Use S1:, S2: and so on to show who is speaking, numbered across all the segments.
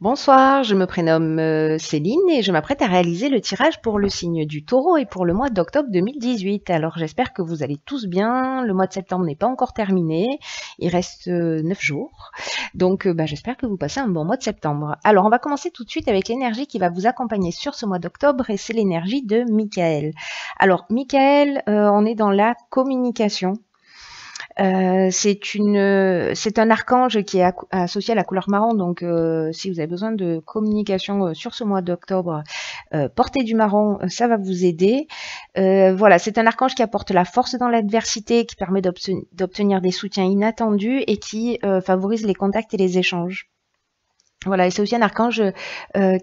S1: Bonsoir, je me prénomme Céline et je m'apprête à réaliser le tirage pour le signe du Taureau et pour le mois d'octobre 2018. Alors j'espère que vous allez tous bien. Le mois de septembre n'est pas encore terminé, il reste 9 jours. Donc j'espère que vous passez un bon mois de septembre. Alors on va commencer tout de suite avec l'énergie qui va vous accompagner sur ce mois d'octobre et c'est l'énergie de Michael. Alors Michael, on est dans la communication. C'est un archange qui est associé à la couleur marron, donc si vous avez besoin de communication sur ce mois d'octobre, portez du marron, ça va vous aider. Voilà, c'est un archange qui apporte la force dans l'adversité, qui permet d'obtenir des soutiens inattendus et qui favorise les contacts et les échanges. Voilà, et c'est aussi un archange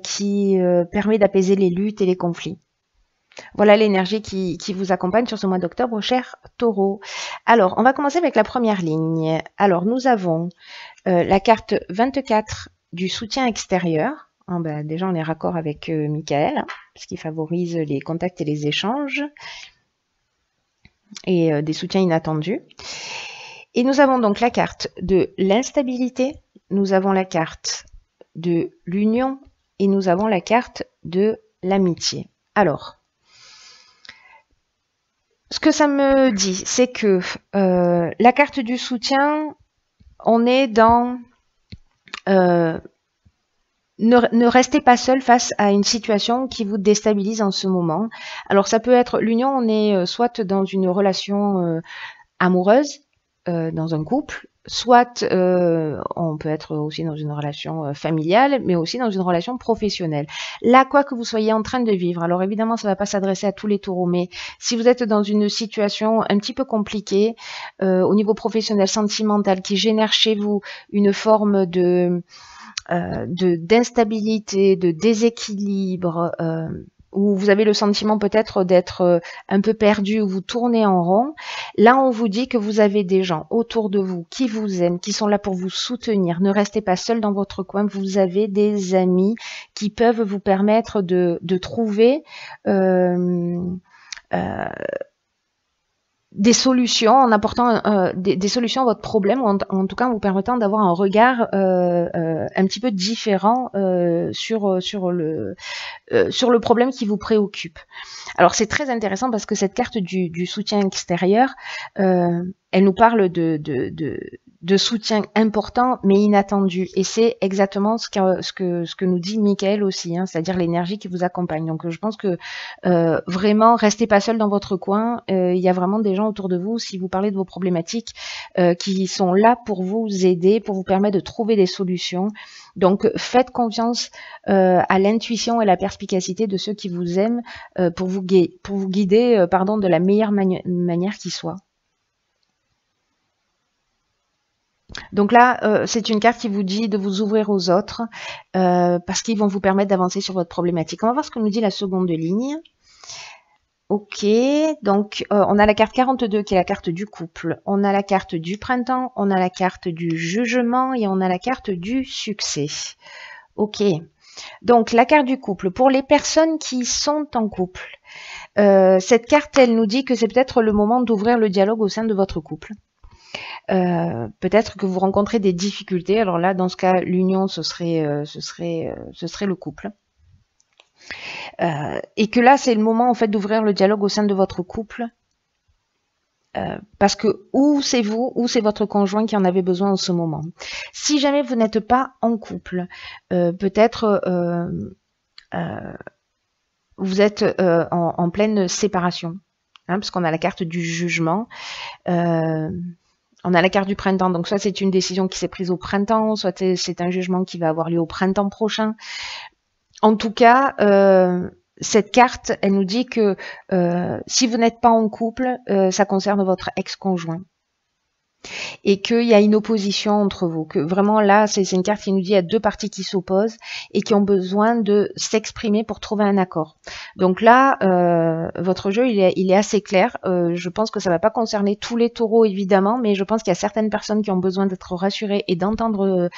S1: qui permet d'apaiser les luttes et les conflits. Voilà l'énergie qui vous accompagne sur ce mois d'octobre, cher Taureau. Alors, on va commencer avec la première ligne. Alors, nous avons la carte 24 du soutien extérieur. Déjà, on est raccord avec Michael, parce qu'il favorise les contacts et les échanges et des soutiens inattendus. Et nous avons donc la carte de l'instabilité, nous avons la carte de l'union et nous avons la carte de l'amitié. Alors, ce que ça me dit, c'est que la carte du soutien, on est dans ne restez pas seul face à une situation qui vous déstabilise en ce moment. Alors ça peut être l'union, on est soit dans une relation amoureuse, dans un couple, soit on peut être aussi dans une relation familiale, mais aussi dans une relation professionnelle. Là, quoi que vous soyez en train de vivre, alors évidemment, ça ne va pas s'adresser à tous les taureaux, mais si vous êtes dans une situation un petit peu compliquée, au niveau professionnel, sentimental, qui génère chez vous une forme d'instabilité, de déséquilibre, où vous avez le sentiment peut-être d'être un peu perdu, où vous tournez en rond, là on vous dit que vous avez des gens autour de vous qui vous aiment, qui sont là pour vous soutenir. Ne restez pas seul dans votre coin, vous avez des amis qui peuvent vous permettre de trouver des solutions en apportant des solutions à votre problème, ou en tout cas en vous permettant d'avoir un regard un petit peu différent sur le problème qui vous préoccupe. Alors c'est très intéressant parce que cette carte du soutien extérieur, elle nous parle de soutien important mais inattendu, et c'est exactement ce que nous dit Michael aussi, hein, c'est-à-dire l'énergie qui vous accompagne. Donc je pense que vraiment restez pas seul dans votre coin, il y a vraiment des gens autour de vous, si vous parlez de vos problématiques, qui sont là pour vous aider, pour vous permettre de trouver des solutions. Donc faites confiance à l'intuition et la perspicacité de ceux qui vous aiment pour vous guider de la meilleure manière qui soit. Donc là, c'est une carte qui vous dit de vous ouvrir aux autres parce qu'ils vont vous permettre d'avancer sur votre problématique. On va voir ce que nous dit la seconde ligne. Ok, donc on a la carte 42 qui est la carte du couple, on a la carte du printemps, on a la carte du jugement et on a la carte du succès. Ok, donc la carte du couple, pour les personnes qui sont en couple, cette carte, elle nous dit que c'est peut-être le moment d'ouvrir le dialogue au sein de votre couple. Peut-être que vous rencontrez des difficultés. Alors là, dans ce cas, l'union, ce serait le couple. Et que là, c'est le moment en fait d'ouvrir le dialogue au sein de votre couple. Parce que ou c'est vous, ou c'est votre conjoint qui en avait besoin en ce moment. Si jamais vous n'êtes pas en couple, peut-être vous êtes en pleine séparation. Hein, parce qu'on a la carte du jugement. On a la carte du printemps, donc soit c'est une décision qui s'est prise au printemps, soit c'est un jugement qui va avoir lieu au printemps prochain. En tout cas, cette carte, elle nous dit que si vous n'êtes pas en couple, ça concerne votre ex-conjoint. Et qu'il y a une opposition entre vous, que vraiment là, c'est une carte qui nous dit qu'il y a deux parties qui s'opposent et qui ont besoin de s'exprimer pour trouver un accord. Donc là, votre jeu, il est assez clair. Je pense que ça ne va pas concerner tous les taureaux, évidemment, mais je pense qu'il y a certaines personnes qui ont besoin d'être rassurées et d'entendre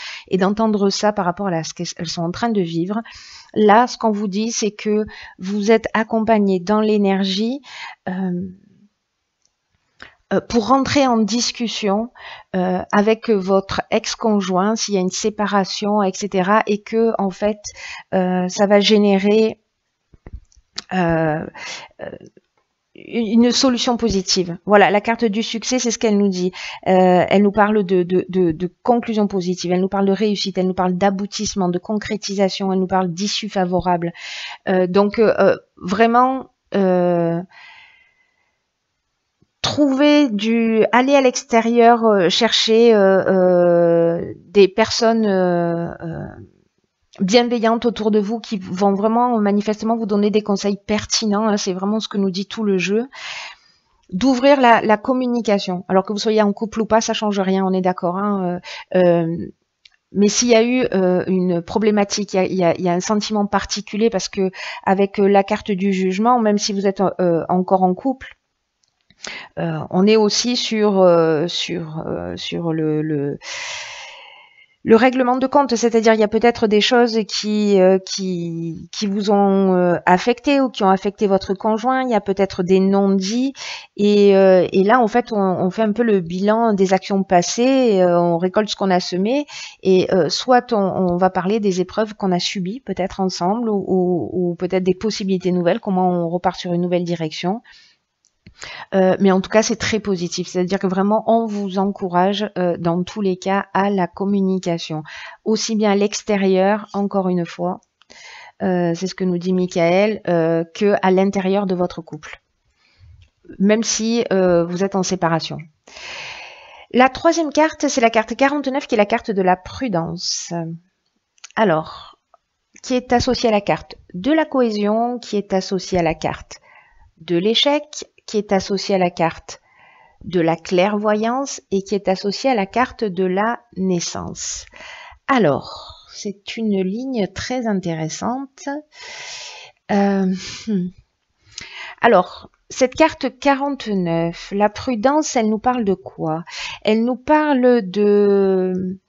S1: ça par rapport à ce qu'elles sont en train de vivre. Là, ce qu'on vous dit, c'est que vous êtes accompagné dans l'énergie pour rentrer en discussion avec votre ex-conjoint s'il y a une séparation, etc. et que en fait ça va générer une solution positive. Voilà, la carte du succès, c'est ce qu'elle nous dit. Elle nous parle de conclusion positive, elle nous parle de réussite, elle nous parle d'aboutissement, de concrétisation, elle nous parle d'issue favorable. Donc vraiment aller à l'extérieur, chercher des personnes bienveillantes autour de vous qui vont vraiment manifestement vous donner des conseils pertinents, hein, c'est vraiment ce que nous dit tout le jeu. D'ouvrir la communication, alors que vous soyez en couple ou pas, ça change rien, on est d'accord, hein, mais s'il y a eu une problématique, il y a un sentiment particulier, parce que avec la carte du jugement, même si vous êtes encore en couple, on est aussi sur le règlement de compte, c'est-à-dire il y a peut-être des choses qui vous ont affecté ou qui ont affecté votre conjoint, il y a peut-être des non-dits, et là en fait on fait un peu le bilan des actions passées, on récolte ce qu'on a semé, et soit on va parler des épreuves qu'on a subies peut-être ensemble, ou peut-être des possibilités nouvelles, comment on repart sur une nouvelle direction. Mais en tout cas, c'est très positif. C'est-à-dire que vraiment, on vous encourage dans tous les cas à la communication. Aussi bien à l'extérieur, encore une fois, c'est ce que nous dit Michael, que à l'intérieur de votre couple. Même si vous êtes en séparation. La troisième carte, c'est la carte 49, qui est la carte de la prudence. Alors, qui est associée à la carte de la cohésion, qui est associée à la carte de l'échec, qui est associée à la carte de la clairvoyance et qui est associée à la carte de la naissance. Alors, c'est une ligne très intéressante. Alors, cette carte 49, la prudence, elle nous parle de quoi? Elle nous parle de...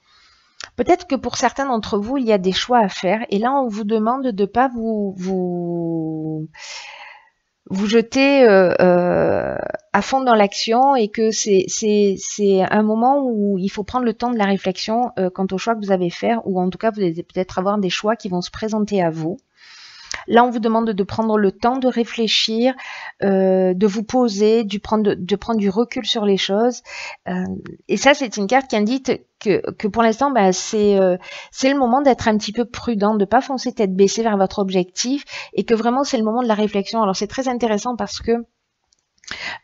S1: Peut-être que pour certains d'entre vous, il y a des choix à faire, et là, on vous demande de ne pas vous jeter à fond dans l'action, et que c'est un moment où il faut prendre le temps de la réflexion quant au choix que vous avez fait, ou en tout cas vous allez peut-être avoir des choix qui vont se présenter à vous. Là, on vous demande de prendre le temps de réfléchir, de vous poser, de prendre du recul sur les choses. Et ça, c'est une carte qui indique que pour l'instant, c'est le moment d'être un petit peu prudent, de ne pas foncer tête baissée vers votre objectif, et que vraiment, c'est le moment de la réflexion. Alors, c'est très intéressant parce que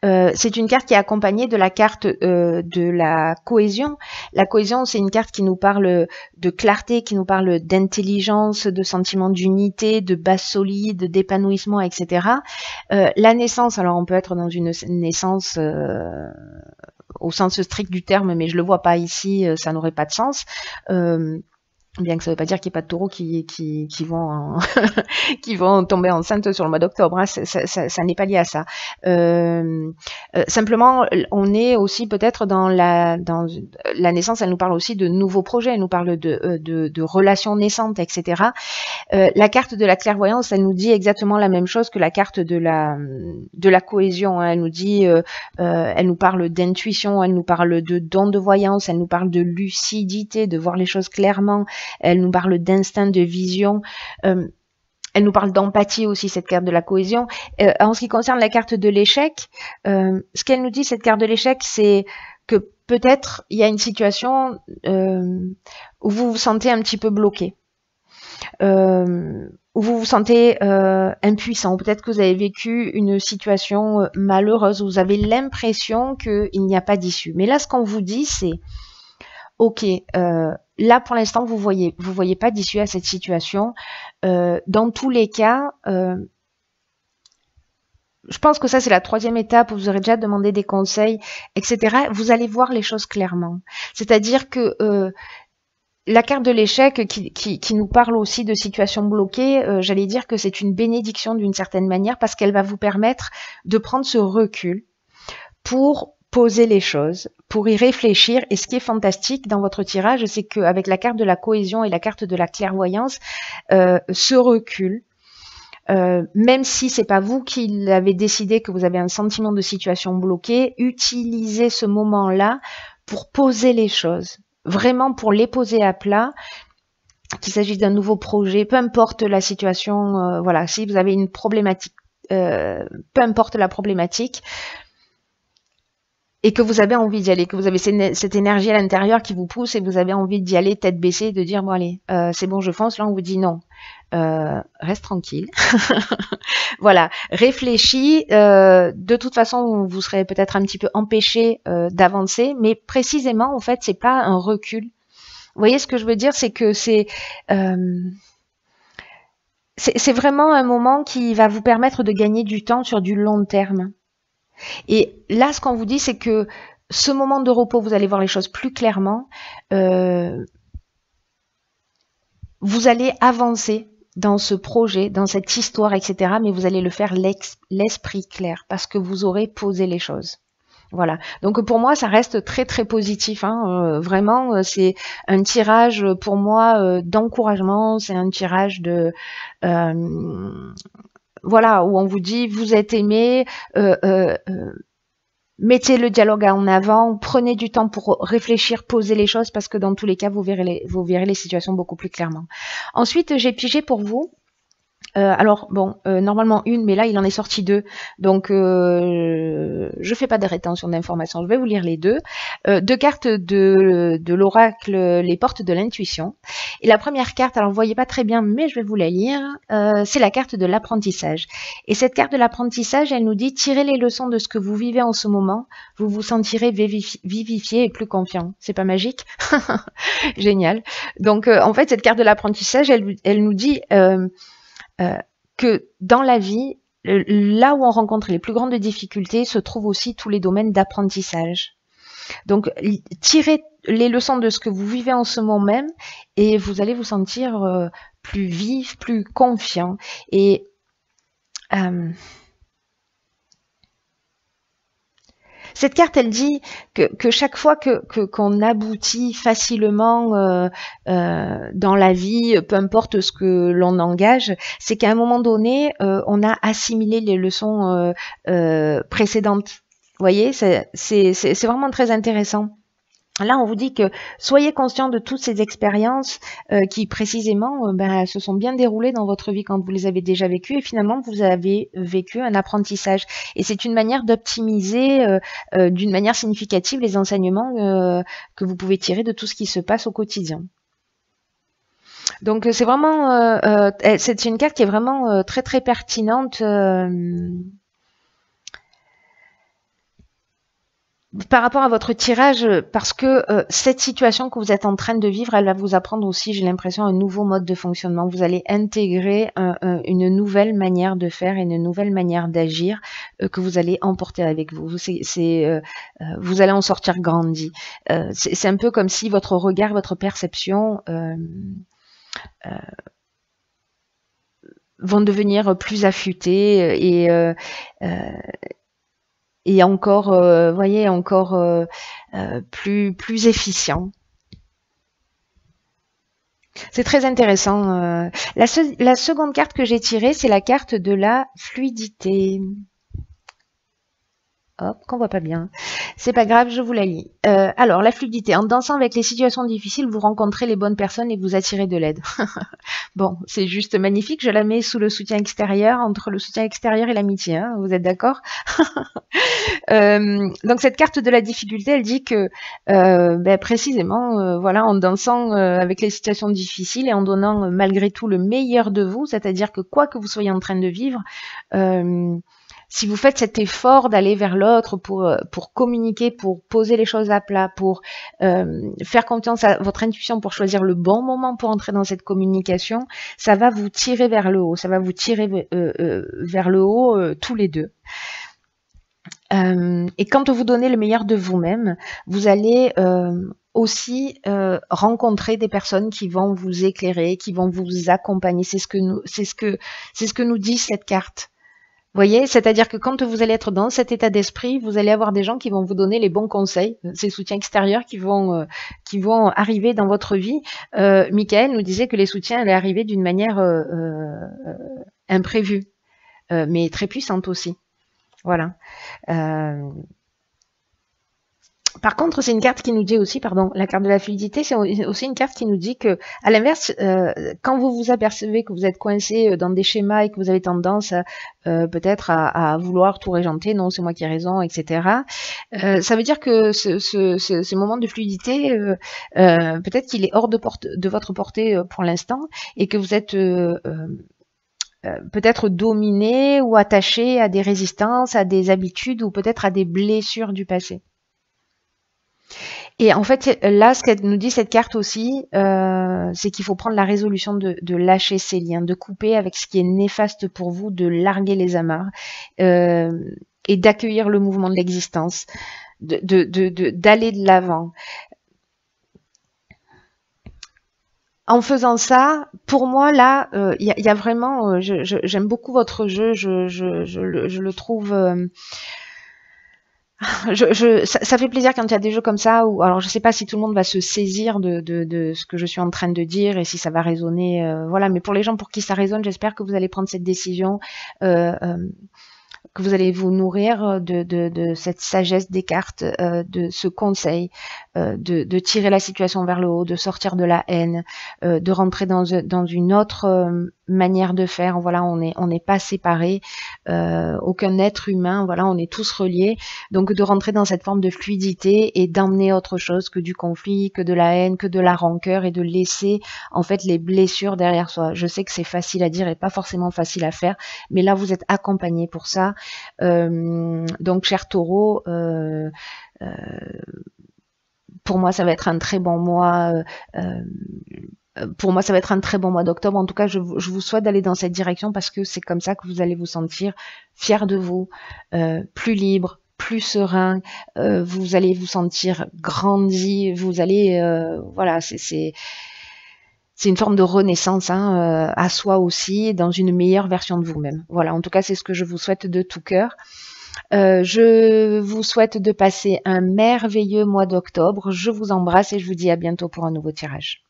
S1: c'est une carte qui est accompagnée de la carte de la cohésion. La cohésion, c'est une carte qui nous parle de clarté, qui nous parle d'intelligence, de sentiment d'unité, de base solide, d'épanouissement, etc. La naissance, alors on peut être dans une naissance au sens strict du terme, mais je le vois pas ici, ça n'aurait pas de sens. Bien que ça ne veut pas dire qu'il n'y ait pas de taureaux qui vont qui vont tomber enceintes sur le mois d'octobre, hein. Ça n'est pas lié à ça. Simplement, on est aussi peut-être dans la naissance, elle nous parle aussi de nouveaux projets, elle nous parle de relations naissantes, etc. La carte de la clairvoyance, elle nous dit exactement la même chose que la carte de la cohésion, hein. Elle nous dit, elle nous parle d'intuition, elle nous parle de don de voyance, elle nous parle de lucidité, de voir les choses clairement. Elle nous parle d'instinct, de vision. Elle nous parle d'empathie aussi, cette carte de la cohésion. En ce qui concerne la carte de l'échec, ce qu'elle nous dit, cette carte de l'échec, c'est que peut-être il y a une situation où vous vous sentez un petit peu bloqué, où vous vous sentez impuissant. Peut-être que vous avez vécu une situation malheureuse, où vous avez l'impression qu'il n'y a pas d'issue. Mais là, ce qu'on vous dit, c'est ok, là pour l'instant vous voyez pas d'issue à cette situation. Dans tous les cas, je pense que ça c'est la troisième étape où vous aurez déjà demandé des conseils, etc. Vous allez voir les choses clairement. C'est-à-dire que la carte de l'échec qui nous parle aussi de situations bloquées, j'allais dire que c'est une bénédiction d'une certaine manière, parce qu'elle va vous permettre de prendre ce recul pour poser les choses, pour y réfléchir. Et ce qui est fantastique dans votre tirage, c'est qu'avec la carte de la cohésion et la carte de la clairvoyance, ce recul, même si c'est pas vous qui l'avez décidé, que vous avez un sentiment de situation bloquée, utilisez ce moment-là pour poser les choses, vraiment pour les poser à plat, qu'il s'agisse d'un nouveau projet, peu importe la situation, voilà, si vous avez une problématique, peu importe la problématique, et que vous avez envie d'y aller, que vous avez cette énergie à l'intérieur qui vous pousse et vous avez envie d'y aller tête baissée et de dire bon allez, c'est bon, je fonce. Là on vous dit non, reste tranquille. Voilà, réfléchis. De toute façon, vous serez peut-être un petit peu empêché d'avancer, mais précisément en fait, c'est pas un recul. Vous voyez ce que je veux dire, c'est que c'est vraiment un moment qui va vous permettre de gagner du temps sur du long terme. Et là, ce qu'on vous dit, c'est que ce moment de repos, vous allez voir les choses plus clairement. Vous allez avancer dans ce projet, dans cette histoire, etc. Mais vous allez le faire l'esprit clair parce que vous aurez posé les choses. Voilà. Donc pour moi, ça reste très très positif. Hein. Vraiment, c'est un tirage pour moi d'encouragement. C'est un tirage de voilà, où on vous dit vous êtes aimé, mettez le dialogue en avant, prenez du temps pour réfléchir, poser les choses, parce que dans tous les cas, vous verrez les situations beaucoup plus clairement. Ensuite, j'ai pigé pour vous. Alors bon, normalement une, mais là il en est sorti deux, donc je fais pas de rétention d'informations, je vais vous lire les deux. Deux cartes de l'oracle, les portes de l'intuition. Et la première carte, alors vous voyez pas très bien, mais je vais vous la lire, c'est la carte de l'apprentissage. Et cette carte de l'apprentissage, elle nous dit, tirez les leçons de ce que vous vivez en ce moment, vous vous sentirez vivifié et plus confiant. C'est pas magique? Génial. Donc en fait, cette carte de l'apprentissage, elle nous dit que dans la vie, là où on rencontre les plus grandes difficultés, se trouvent aussi tous les domaines d'apprentissage. Donc, tirez les leçons de ce que vous vivez en ce moment même et vous allez vous sentir plus vif, plus confiant. Et cette carte, elle dit que chaque fois qu'on aboutit facilement dans la vie, peu importe ce que l'on engage, c'est qu'à un moment donné, on a assimilé les leçons précédentes. Vous voyez, c'est vraiment très intéressant. Là, on vous dit que soyez conscient de toutes ces expériences qui, précisément, se sont bien déroulées dans votre vie quand vous les avez déjà vécues et finalement, vous avez vécu un apprentissage. Et c'est une manière d'optimiser d'une manière significative les enseignements que vous pouvez tirer de tout ce qui se passe au quotidien. Donc, c'est vraiment, c'est une carte qui est vraiment très, très pertinente par rapport à votre tirage, parce que cette situation que vous êtes en train de vivre, elle va vous apprendre aussi, j'ai l'impression, un nouveau mode de fonctionnement. Vous allez intégrer une nouvelle manière de faire et une nouvelle manière d'agir que vous allez emporter avec vous. Vous allez en sortir grandi. C'est un peu comme si votre regard, votre perception vont devenir plus affûtés et encore, voyez, encore plus efficient. C'est très intéressant. La seconde carte que j'ai tirée, c'est la carte de la fluidité. Hop, qu'on voit pas bien. C'est pas grave, je vous la lis. Alors, la fluidité. En dansant avec les situations difficiles, vous rencontrez les bonnes personnes et vous attirez de l'aide. Bon, c'est juste magnifique. Je la mets sous le soutien extérieur, entre le soutien extérieur et l'amitié. Hein, vous êtes d'accord? Donc, cette carte de la difficulté, elle dit que précisément, voilà, en dansant avec les situations difficiles et en donnant malgré tout le meilleur de vous, c'est-à-dire que quoi que vous soyez en train de vivre, si vous faites cet effort d'aller vers l'autre pour communiquer, pour poser les choses à plat, pour faire confiance à votre intuition, pour choisir le bon moment pour entrer dans cette communication, ça va vous tirer vers le haut, ça va vous tirer vers le haut tous les deux. Et quand vous donnez le meilleur de vous-même, vous allez aussi rencontrer des personnes qui vont vous éclairer, qui vont vous accompagner. C'est ce que nous dit cette carte. Vous voyez, c'est-à-dire que quand vous allez être dans cet état d'esprit, vous allez avoir des gens qui vont vous donner les bons conseils, ces soutiens extérieurs qui vont arriver dans votre vie. Michael nous disait que les soutiens allaient arriver d'une manière imprévue, mais très puissante aussi. Voilà. Par contre, c'est une carte qui nous dit aussi, pardon, la carte de la fluidité, c'est aussi une carte qui nous dit que, à l'inverse, quand vous vous apercevez que vous êtes coincé dans des schémas et que vous avez tendance peut-être à vouloir tout régenter, non, c'est moi qui ai raison, etc. Ça veut dire que ce moment de fluidité, peut-être qu'il est hors de votre portée pour l'instant et que vous êtes peut-être dominé ou attaché à des résistances, à des habitudes ou peut-être à des blessures du passé. Et en fait, là, ce qu'elle nous dit, cette carte aussi, c'est qu'il faut prendre la résolution de lâcher ces liens, de couper avec ce qui est néfaste pour vous, de larguer les amarres et d'accueillir le mouvement de l'existence, d'aller de l'avant. En faisant ça, pour moi, là, il y a vraiment, j'aime beaucoup votre jeu, je le trouve... ça fait plaisir quand il y a des jeux comme ça où, alors je sais pas si tout le monde va se saisir de ce que je suis en train de dire et si ça va résonner, voilà, mais pour les gens pour qui ça résonne, j'espère que vous allez prendre cette décision, que vous allez vous nourrir de cette sagesse des cartes, de ce conseil, de tirer la situation vers le haut, de sortir de la haine, de rentrer dans une autre manière de faire. Voilà, on n'est pas séparés, aucun être humain, voilà, on est tous reliés. Donc de rentrer dans cette forme de fluidité et d'emmener autre chose que du conflit, que de la haine, que de la rancœur et de laisser en fait les blessures derrière soi. Je sais que c'est facile à dire et pas forcément facile à faire, mais là vous êtes accompagnés pour ça. Donc cher Taureau, pour moi ça va être un très bon mois. Pour moi, ça va être un très bon mois d'octobre. En tout cas, je vous souhaite d'aller dans cette direction parce que c'est comme ça que vous allez vous sentir fier de vous, plus libre, plus serein. Vous allez vous sentir grandi. Vous allez, voilà, c'est une forme de renaissance hein, à soi aussi, dans une meilleure version de vous-même. Voilà, en tout cas, c'est ce que je vous souhaite de tout cœur. Je vous souhaite de passer un merveilleux mois d'octobre. Je vous embrasse et je vous dis à bientôt pour un nouveau tirage.